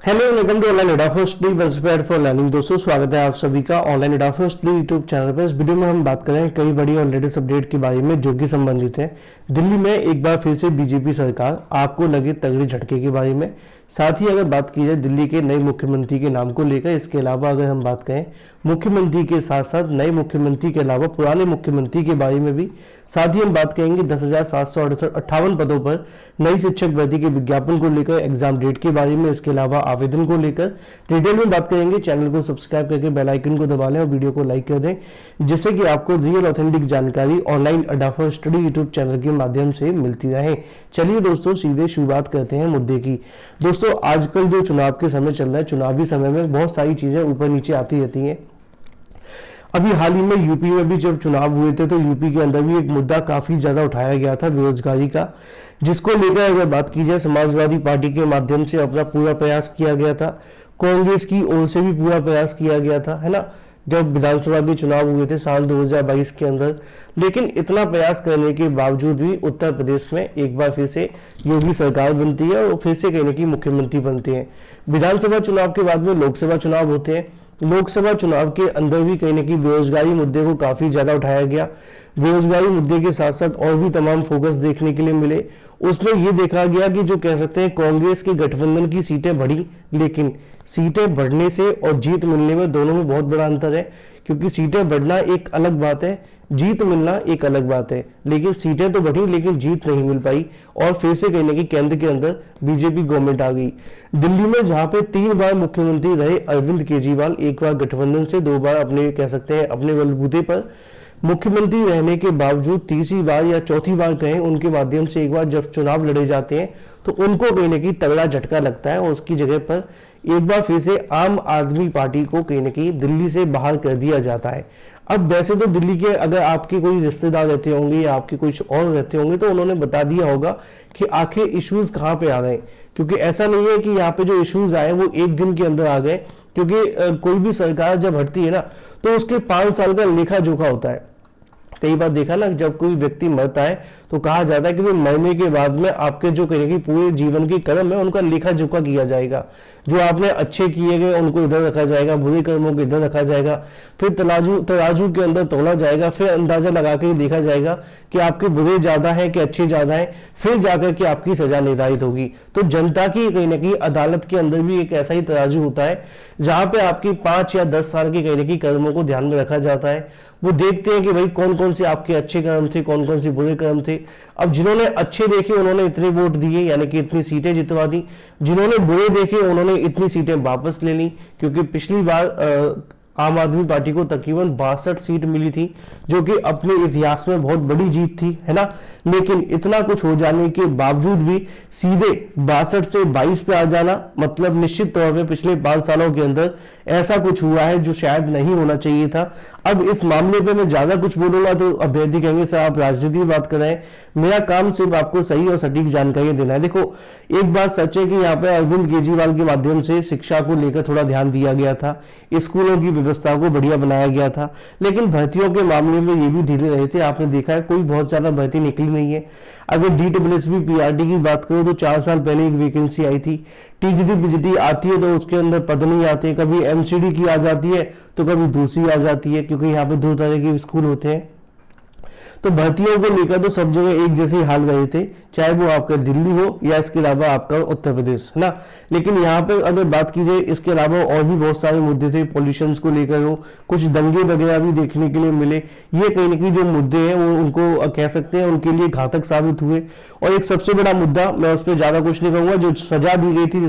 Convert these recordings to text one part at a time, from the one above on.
Hello, welcome to online एडाफो study prepared for learning. दोस्तों, स्वागत है आप सभी का ऑनलाइन एडाफो स्टडी यूट्यूब चैनल पर। इस वीडियो में हम बात करें कई बड़ी और लेटेस्ट अपडेट के बारे में जो कि संबंधित है दिल्ली में एक बार फिर से बीजेपी सरकार आपको लगे तगड़े झटके के बारे में। साथ ही अगर बात की जाए दिल्ली के नए मुख्यमंत्री के नाम को लेकर, इसके अलावा अगर हम बात करें मुख्यमंत्री के साथ साथ नए मुख्यमंत्री के अलावा पुराने मुख्यमंत्री के बारे में भी, साथ ही हम बात करेंगे 10,758 पदों पर नई शिक्षक भर्ती के विज्ञापन को लेकर, एग्जाम डेट के बारे में, इसके अलावा आवेदन को लेकर डिटेल में बात करेंगे। चैनल को सब्सक्राइब करके बेल आइकन को दबा लें और वीडियो को लाइक कर दें, जिससे कि आपको रियल ऑथेंटिक जानकारी ऑनलाइन एडाफो स्टडी यूट्यूब चैनल के माध्यम से मिलती रहे। चलिए दोस्तों, सीधे शुरुआत करते हैं मुद्दे की। दोस्तों, आजकल जो चुनाव के समय चल रहा है, चुनावी समय में बहुत सारी चीजें ऊपर नीचे आती रहती हैं। अभी हाल ही में यूपी में भी जब चुनाव हुए थे तो यूपी के अंदर भी एक मुद्दा काफी ज्यादा उठाया गया था बेरोजगारी का, जिसको लेकर अगर बात की जाए समाजवादी पार्टी के माध्यम से अपना पूरा प्रयास किया गया था, कांग्रेस की ओर से भी पूरा प्रयास किया गया था, है ना, जब विधानसभा के चुनाव हुए थे साल 2022 के अंदर। लेकिन इतना प्रयास करने के बावजूद भी उत्तर प्रदेश में एक बार फिर से योगी सरकार बनती है और फिर से कहने की मुख्यमंत्री बनते हैं। विधानसभा चुनाव के बाद में लोकसभा चुनाव होते हैं। लोकसभा चुनाव के अंदर भी कहीं ना कहीं बेरोजगारी मुद्दे को काफी ज्यादा उठाया गया। बेरोजगारी मुद्दे के साथ साथ और भी तमाम फोकस देखने के लिए मिले। उसमें यह देखा गया कि जो कह सकते हैं कांग्रेस के गठबंधन की सीटें बढ़ी, लेकिन सीटें बढ़ने से और जीत मिलने में दोनों में बहुत बड़ा अंतर है। क्योंकि सीटें बढ़ना एक अलग बात है, जीत मिलना एक अलग बात है। लेकिन सीटें तो बढ़ी लेकिन जीत नहीं मिल पाई और फिर से कहने की केंद्र के अंदर बीजेपी गवर्नमेंट आ गई। दिल्ली में जहां पे 3 बार मुख्यमंत्री रहे अरविंद केजरीवाल, एक बार गठबंधन से, 2 बार अपने कह सकते हैं अपने बलबूते पर मुख्यमंत्री रहने के बावजूद तीसरी बार या चौथी बार कहें उनके माध्यम से एक बार जब चुनाव लड़े जाते हैं तो उनको कहीं ना कहीं तगड़ा झटका लगता है और उसकी जगह पर एक बार फिर से आम आदमी पार्टी को कहीं ना कहीं दिल्ली से बाहर कर दिया जाता है। अब वैसे तो दिल्ली के अगर आपके कोई रिश्तेदार रहते होंगे या आपके कुछ और रहते होंगे तो उन्होंने बता दिया होगा कि आखिर इश्यूज कहाँ पे आ रहे हैं। क्योंकि ऐसा नहीं है कि यहाँ पे जो इश्यूज आए वो एक दिन के अंदर आ गए। क्योंकि कोई भी सरकार जब हटती है ना तो उसके 5 साल का लेखा जोखा होता है। कई बार देखा ना, जब कोई व्यक्ति मरता है तो कहा जाता है कि वो मरने के बाद में आपके जो कहेगी पूरे जीवन के कर्म है उनका लेखा जोखा किया जाएगा। जो आपने अच्छे किए गए उनको इधर रखा जाएगा, बुरे कर्मों को इधर रखा जाएगा, फिर तराजू के अंदर तोला जाएगा, फिर अंदाजा लगा के देखा जाएगा कि आपके बुरे ज्यादा है कि अच्छे ज्यादा है, फिर जाकर के आपकी सजा निर्धारित होगी। तो जनता की कहीं ना कहीं अदालत के अंदर भी एक ऐसा ही तराजू होता है जहां पे आपकी 5 या 10 साल के कहीं ना कहीं कर्मों को ध्यान में रखा जाता है। वो देखते हैं कि भाई कौन कौन से आपके अच्छे कर्म थे, कौन कौन से बुरे कर्म थे। अब जिन्होंने अच्छे देखे उन्होंने इतने वोट दिए, यानी कि इतनी सीटें जितवा दी। जिन्होंने बुरे देखे उन्होंने इतनी सीटें वापस ले ली। क्योंकि पिछली बार आम आदमी पार्टी को तकरीबन 62 सीट मिली थी, जो कि अपने इतिहास में बहुत बड़ी जीत थी, है ना। लेकिन इतना कुछ हो जाने के बावजूद भी सीधे 62 से 22 पे आ जाना, मतलब निश्चित तौर पे पिछले 5 सालों के अंदर ऐसा कुछ हुआ है जो शायद नहीं होना चाहिए था। अब इस मामले पे मैं ज्यादा कुछ बोलूंगा तो अभ्यर्थी कहेंगे सर आप राजनीति की बात कर रहे हैं, मेरा काम सिर्फ आपको सही और सटीक जानकारी देना है। देखो, एक बात सच है कि यहाँ पे अरविंद केजरीवाल के माध्यम से शिक्षा को लेकर थोड़ा ध्यान दिया गया था, स्कूलों की व्यवस्था को बढ़िया बनाया गया था। लेकिन भर्तियों के मामले में ये भी ढीले रहे थे। आपने देखा है कोई बहुत ज्यादा भर्ती निकली नहीं है। अगर DSSB PRT की बात करो तो 4 साल पहले एक वैकेंसी आई थी। TGT PGT आती है तो उसके अंदर पद नहीं आते, कभी MCD की आ जाती है तो कभी दूसरी आ जाती है, क्योंकि यहाँ पे 2 तरह के स्कूल होते हैं। तो भर्तियों को लेकर तो सब जगह एक जैसे हाल रहे थे, चाहे वो आपका दिल्ली हो या इसके अलावा आपका उत्तर प्रदेश, है ना। लेकिन यहाँ पे अगर बात की जाए इसके अलावा और भी बहुत सारे मुद्दे थे, पॉल्यूशन को लेकर हो, कुछ दंगे वगैरह भी देखने के लिए मिले। ये कहीं ना कहीं जो मुद्दे हैं वो उनको कह सकते हैं उनके लिए घातक साबित हुए। और एक सबसे बड़ा मुद्दा, मैं उस पर ज्यादा कुछ नहीं कहूंगा, जो सजा दी गई थी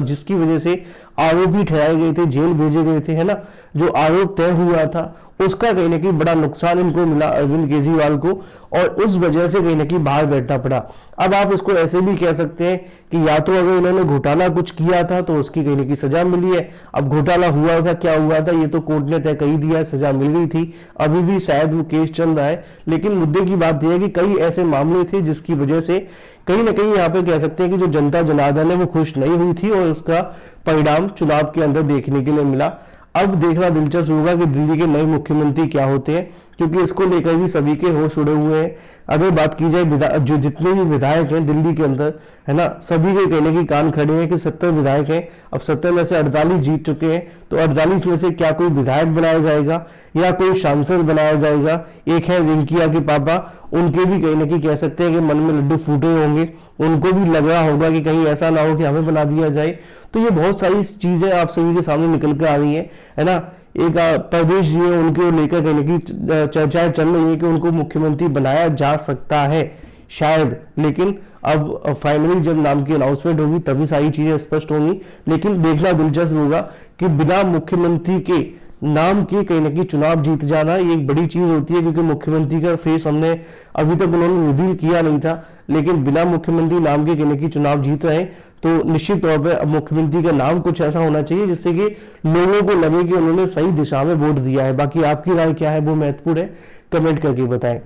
जिसकी वजह से आरोपी ठहराए गए थे, जेल भेजे गए थे, है ना, जो आरोप तय हुआ था उसका कहीं ना कहीं बड़ा नुकसान इनको मिला अरविंद केजरीवाल को, और उस वजह से कहीं ना कहीं बाहर बैठना पड़ा। अब आप इसको ऐसे भी कह सकते हैं कि या तो अगर इन्होंने घोटाला कुछ किया था तो उसकी कहीं ना कहीं सजा मिली है। अब घोटाला हुआ था, क्या हुआ था ये तो कोर्ट ने तय कर ही दिया, सजा मिल गई थी, अभी भी शायद वो केस चल रहा है। लेकिन मुद्दे की बात यह है कि कई ऐसे मामले थे जिसकी वजह से कहीं ना कहीं यहाँ पे कह सकते हैं कि जो जनता जनार्दन है वो खुश नहीं हुई थी और उसका परिणाम चुनाव के अंदर देखने के लिए मिला। अब देखना दिलचस्प होगा कि दिल्ली के नए मुख्यमंत्री क्या होते हैं, क्योंकि इसको लेकर भी सभी के होश उड़े हुए हैं। अगर बात की जाए जो जितने भी विधायक हैं दिल्ली के अंदर, है ना, सभी के कहने की कान खड़े हैं कि 70 विधायक हैं, अब 70 में से 48 जीत चुके हैं, तो 48 में से क्या कोई विधायक बनाया जाएगा या कोई सांसद बनाया जाएगा। एक है रिंकिया के पापा, उनके भी कहीं ना कहीं कह सकते हैं कि मन में लड्डू फूटे होंगे, उनको भी लग रहा होगा कि कहीं ऐसा ना हो कि हमें बना दिया जाए। तो ये बहुत सारी चीजें आप सभी के सामने निकल कर आ रही है ना। एक प्रदेश जी है, उनको लेकर कहने की चर्चाएं चल रही है कि उनको मुख्यमंत्री बनाया जा सकता है शायद, लेकिन अब फाइनली जब नाम की अनाउंसमेंट होगी तभी सारी चीजें स्पष्ट होंगी। लेकिन देखना दिलचस्प होगा कि बिना मुख्यमंत्री के नाम के कहीं ना कहीं चुनाव जीत जाना ये एक बड़ी चीज होती है, क्योंकि मुख्यमंत्री का फेस हमने अभी तक उन्होंने रिवील किया नहीं था, लेकिन बिना मुख्यमंत्री नाम के कहीं ना कहीं चुनाव जीत रहे हैं, तो निश्चित तौर पर अब मुख्यमंत्री का नाम कुछ ऐसा होना चाहिए जिससे कि लोगों को लगे कि उन्होंने सही दिशा में वोट दिया है। बाकी आपकी राय क्या है वो महत्वपूर्ण है, कमेंट करके बताएं।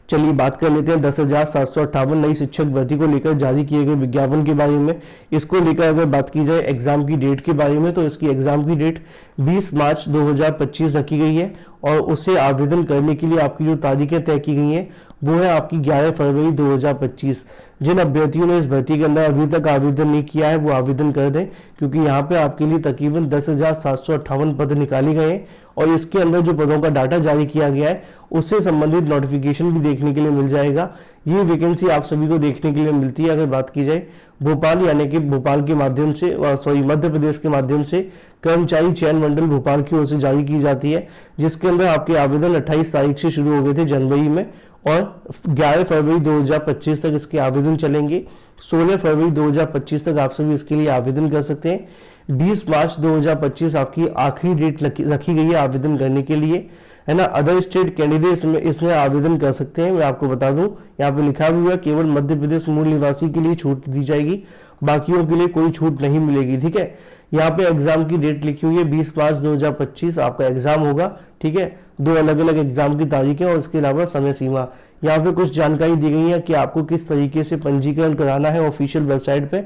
चलिए बात कर लेते हैं 10,758 नई शिक्षक भर्ती को लेकर जारी किए गए विज्ञापन के बारे में। इसको लेकर अगर बात की जाए एग्जाम की डेट के बारे में, तो इसकी एग्जाम की डेट 20 मार्च 2025 रखी गई है और उसे आवेदन करने के लिए आपकी जो तारीखें तय की गई हैं वो है आपकी 11 फरवरी 2025। जिन अभ्यर्थियों ने इस भर्ती के अंदर अभी तक आवेदन नहीं किया है वो आवेदन कर दें, क्योंकि यहाँ पे आपके लिए तकरीबन 10,758 पद निकाले गए हैं और इसके अंदर जो पदों का डाटा जारी किया गया है उससे संबंधित नोटिफिकेशन भी देखने के लिए मिल जाएगा। ये वैकेंसी आप सभी को देखने के लिए मिलती है अगर बात की जाए भोपाल, यानी कि भोपाल के माध्यम से मध्य प्रदेश के माध्यम से कर्मचारी चयन मंडल भोपाल की ओर से जारी की जाती है, जिसके अंदर आपके आवेदन 28 तारीख से शुरू हो गए थे जनवरी में और 11 फरवरी 2025 तक इसके आवेदन चलेंगे। 16 फरवरी 2025 तक आप सभी इसके लिए आवेदन कर सकते हैं। 20 मार्च 2025 आपकी आखिरी डेट रखी गई है आवेदन करने के लिए, है ना। अदर स्टेट कैंडिडेट्स इसमें आवेदन कर सकते हैं। मैं आपको बता दूं यहाँ पे लिखा भी हुआ केवल मध्य प्रदेश मूल निवासी के लिए छूट दी जाएगी, बाकियों के लिए कोई छूट नहीं मिलेगी, ठीक है। यहाँ पे एग्जाम की डेट लिखी हुई है 20 मार्च 2025 आपका एग्जाम होगा, ठीक है। 2 अलग अलग एग्जाम की तारीखें और इसके अलावा समय सीमा। यहाँ पे कुछ जानकारी दी गई है कि आपको किस तरीके से पंजीकरण कराना है ऑफिशियल वेबसाइट पे,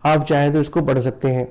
आप चाहें तो इसको पढ़ सकते हैं।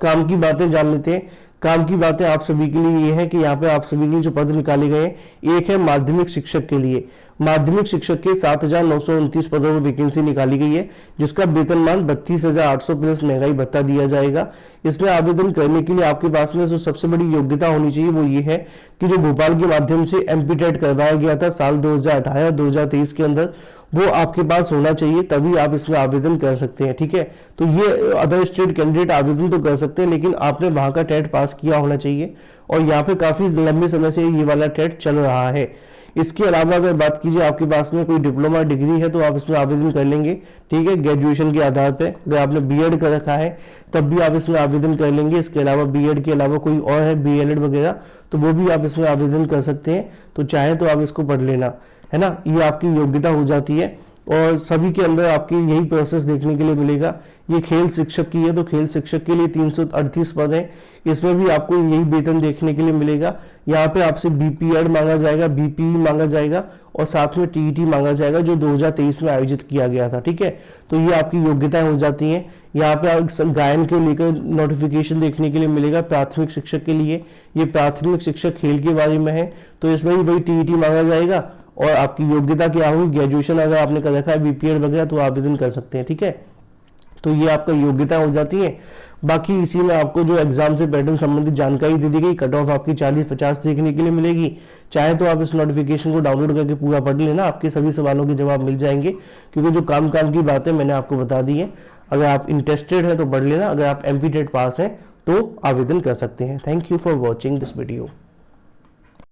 काम की बातें जान लेते हैं। काम की बातें आप सभी के लिए ये है कि यहाँ पे आप सभी के लिए जो पद निकाले गए हैं, एक है माध्यमिक शिक्षक के लिए। माध्यमिक शिक्षक के 7,929 पदों में वैकेंसी निकाली गई है, जिसका वेतनमान 32,800 प्लस महंगाई भत्ता दिया जाएगा। इसमें आवेदन करने के लिए आपके पास में जो सबसे बड़ी योग्यता होनी चाहिए वो ये है कि जो भोपाल के माध्यम से एमपी-टेट करवाया गया था साल 2018-2023 के अंदर, वो आपके पास होना चाहिए, तभी आप इसमें आवेदन कर सकते हैं, ठीक है। तो ये अदर स्टेट कैंडिडेट आवेदन तो कर सकते हैं, लेकिन आपने वहां का टेट पास किया होना चाहिए और यहाँ पे काफी लंबे समय से ये वाला टेट चल रहा है। इसके अलावा अगर बात कीजिए आपके पास में कोई डिप्लोमा डिग्री है तो आप इसमें आवेदन कर लेंगे, ठीक है, ग्रेजुएशन के आधार पे। अगर आपने बीएड कर रखा है तब भी आप इसमें आवेदन कर लेंगे। इसके अलावा बीएड के अलावा कोई और है बीएलएड वगैरह, तो वो भी आप इसमें आवेदन कर सकते हैं, तो चाहे तो आप इसको पढ़ लेना, है ना। ये आपकी योग्यता हो जाती है और सभी के अंदर आपके यही प्रोसेस देखने के लिए मिलेगा। ये खेल शिक्षक की है तो खेल शिक्षक के लिए 338 पद हैं, इसमें भी आपको यही वेतन देखने के लिए मिलेगा। यहाँ पे आपसे बीपीएड मांगा जाएगा, बीपीई मांगा जाएगा और साथ में टीईटी मांगा जाएगा जो 2023 में आयोजित किया गया था, ठीक है। तो ये आपकी योग्यताएं हो जाती हैं। यहाँ पे आप गायन के लेकर नोटिफिकेशन देखने के लिए मिलेगा प्राथमिक शिक्षक के लिए। ये प्राथमिक शिक्षक खेल के बारे में है, तो इसमें भी वही टीईटी मांगा जाएगा और आपकी योग्यता क्या होगी, ग्रेजुएशन अगर आपने कर रखा है बीपीएड वगैरह तो आवेदन कर सकते हैं, ठीक है। तो ये आपका योग्यता हो जाती है। बाकी इसी में आपको जो एग्जाम से पैटर्न संबंधित जानकारी दे दी गई, कट ऑफ आपकी 40-50 देखने के लिए मिलेगी। चाहे तो आप इस नोटिफिकेशन को डाउनलोड करके पूरा पढ़ लेना, आपके सभी सवालों के जवाब मिल जाएंगे, क्योंकि जो काम की बातें मैंने आपको बता दी है। अगर आप इंटरेस्टेड है तो पढ़ लेना, अगर आप एमपी-टेट पास है तो आवेदन कर सकते हैं। Thank you for watching this video.